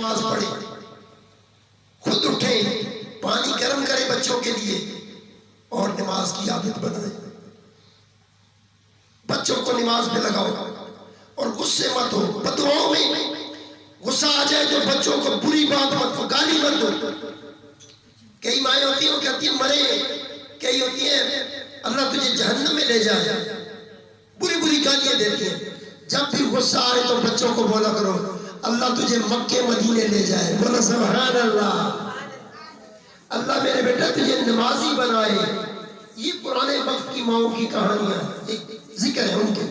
نماز پڑھیں، خود اٹھیں، پانی گرم کریں بچوں کے لیے اور نماز کی عادت بنائیں. بچوں کو نماز پہ لگاؤ اور غصے مت ہو. بدعاؤں میں غصہ آ جائے تو بچوں کو بری بات مت کو گالی مت دو. کئی مائیں ہوتی ہیں وہ کہتی ہیں مرے، کئی ہوتی ہیں اللہ تجھے جہنم میں لے جائے، بری بری گالیاں دیتی ہیں. جب بھی غصہ آئے تو بچوں کو بولا کرو اللہ تجھے مکے مدینے لے جائے. بولا سبحان اللہ. اللہ میرے بیٹا تجھے نمازی بنائے. یہ پرانے وقت کی ماؤں کی کہانیاں ایک ذکر ہے ان کے.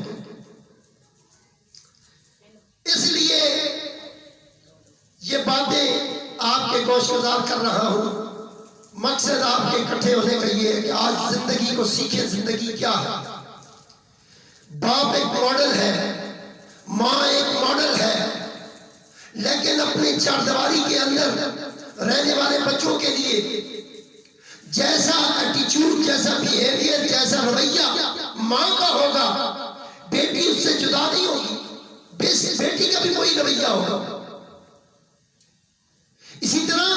اس لیے یہ باتیں آپ کے گوش گزار کر رہا ہوں. مقصد آپ کے اکٹھے ہونے کا یہ ہے کہ آج زندگی کو سیکھیں. زندگی کیا ہے؟ باپ ایک ماڈل ہے، ماں ایک ماڈل ہے، لیکن اپنی چاردیواری کے اندر رہنے والے بچوں کے لیے جیسا ایٹیچیوڈ، جیسا بیہیویئر، جیسا رویہ ماں کا ہوگا، بیٹی اس سے جدا نہیں ہوگی. بیٹی کا بھی وہی رویہ ہوگا. اسی طرح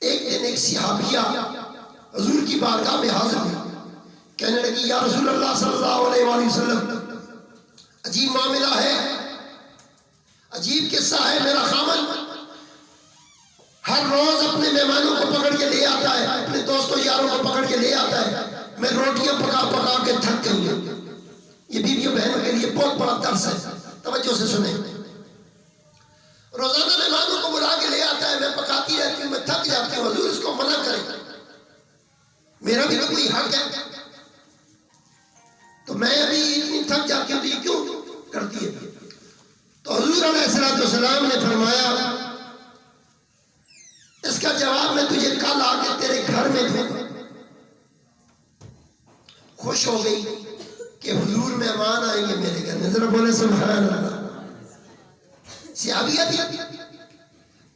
ایک دن ایک صحابیہ حضور کی بارگاہ میں حاضر ہوئی. کہنے لگی یا رسول اللہ صلی اللہ علیہ وآلہ وسلم، عجیب معاملہ ہے، عجیب قصہ ہے. میرا خامن ہر روز اپنے مہمانوں کو پکڑ کے لے آتا ہے، اپنے دوستوں یاروں کو پکڑ کے لے آتا ہے. میں روٹیاں پکا پکا کے تھک گئی ہوں. یہ بیویوں بہنوں کے لیے بہت بڑا درس ہے، توجہ سے سنیں. روزانہ مہمانوں کو بلا کے لے آتا ہے، میں پکاتی رہتی ہوں، میں تھک جاتی ہوں. حضور اس کو منع کریں، میرا بھی کوئی حق ہے. تو میں ابھی اتنی تھک جاتی ہوں تو یہ کیوں کرتی ہے؟ تو حضور علیہ السلام نے فرمایا اس کا جواب میں تجھے کل آ کے تیرے گھر میں دوں گا. خوش ہو گئی کہ حضور مہمان آئیں گے میرے گھر میں. ذرا بولے سبحان اللہ. صحابیہ تھی،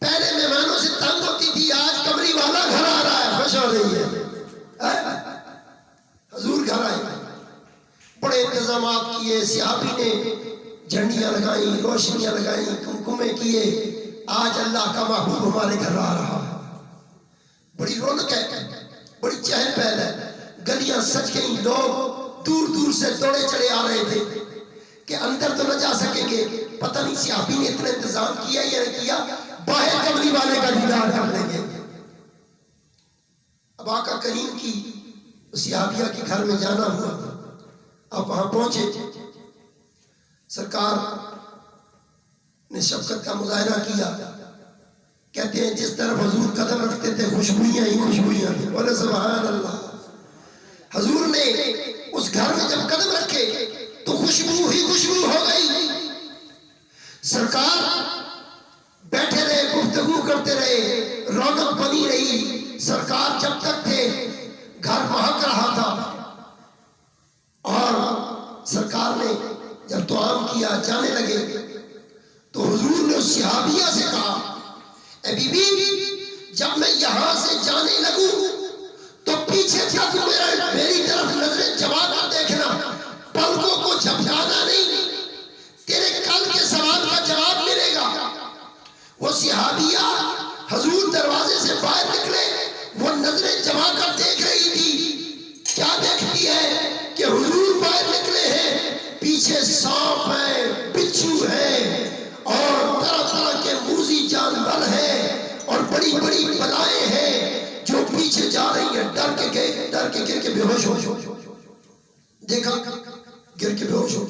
پہلے مہمانوں سے تنگ ہوتی تھی، آج کمری والا گھر آ رہا ہے، خوش ہو رہی ہے. حضور گھر آئے، بڑے انتظامات کیے. صحابی نے جھنڈیاں لگائیں، روشنیاں لگائیں، کمکمے کیے. آج اللہ کا محبوب ہمارے گھر آ رہا ہے. بڑی رونق ہے، بڑی چہل پہل ہے. گلیاں سج گئیں، لوگ دور دور سے دوڑے چلے آ رہے تھے کہ اندر تو نہ جا سکیں گے. پتہ نہیں صحابی نے اتنا انتظام کیا یا نہیں کیا، باہر کملی والے کا دیدار کر لیں گے. اب آقا کریم کی صحابیہ کے گھر میں جانا ہوا. اب وہاں پہنچے، سرکار نے شفقت کا مظاہرہ کیا. کہتے ہیں جس طرف حضور قدم رکھتے تھے خوشبویاں ہی خوشبویاں تھیں. بولے سبحان اللہ. حضور نے اس گھر میں جب قدم رکھے تو خوشبو ہی خوشبو ہو گئی. سرکار بیٹھے رہے، گفتگو کرتے رہے، رونق بنی رہی. سرکار جب تک تھے گھر مہک رہا تھا. اور سرکار نے جب دعا کیا جانے لگے تو حضور نے اس صحابیہ سے کہا اے بی بی جب میں یہاں سے جانے لگوں تو پیچھے تک میری طرف نظریں جما کر دیکھنا، پلکوں کو جھپکانا نہیں، تیرے کل کے سوال کا جواب ملے گا. وہ صحابیہ حضور دروازے سے باہر نکلے، وہ نظریں جما کر دیکھ رہی تھی. کیا دیکھتی ہے کہ حضور باہر نکلے ہیں، پیچھے سانپ ہے، بچھو ہے اور طرح طرح کے موذی جانور ہیں اور بڑی بڑی بلائیں ہیں جو پیچھے جا رہی ہیں. ڈر کے گر کے بے ہوش ہو. دیکھا گر کے بے ہوش ہو.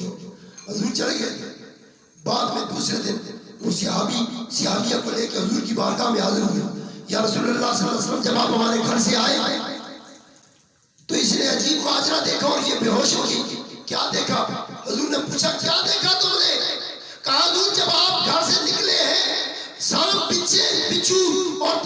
حضور چلے گئے. بعد میں دوسرے دن وہ صحابیہ کو لے کے حضور کی بارگاہ میں حاضر ہوئے. یا رسول اللہ صلی اللہ علیہ وسلم جب آپ ہمارے گھر سے آئے تو اس نے عجیب ماجرا دیکھا اور یہ بے ہوش ہو گئی. کیا دیکھا؟ حضور نے پوچھا کیا دیکھا تم نے؟ کہا حضور جب آپ گھر سے نکلے ہیں سانپ، بچھو اور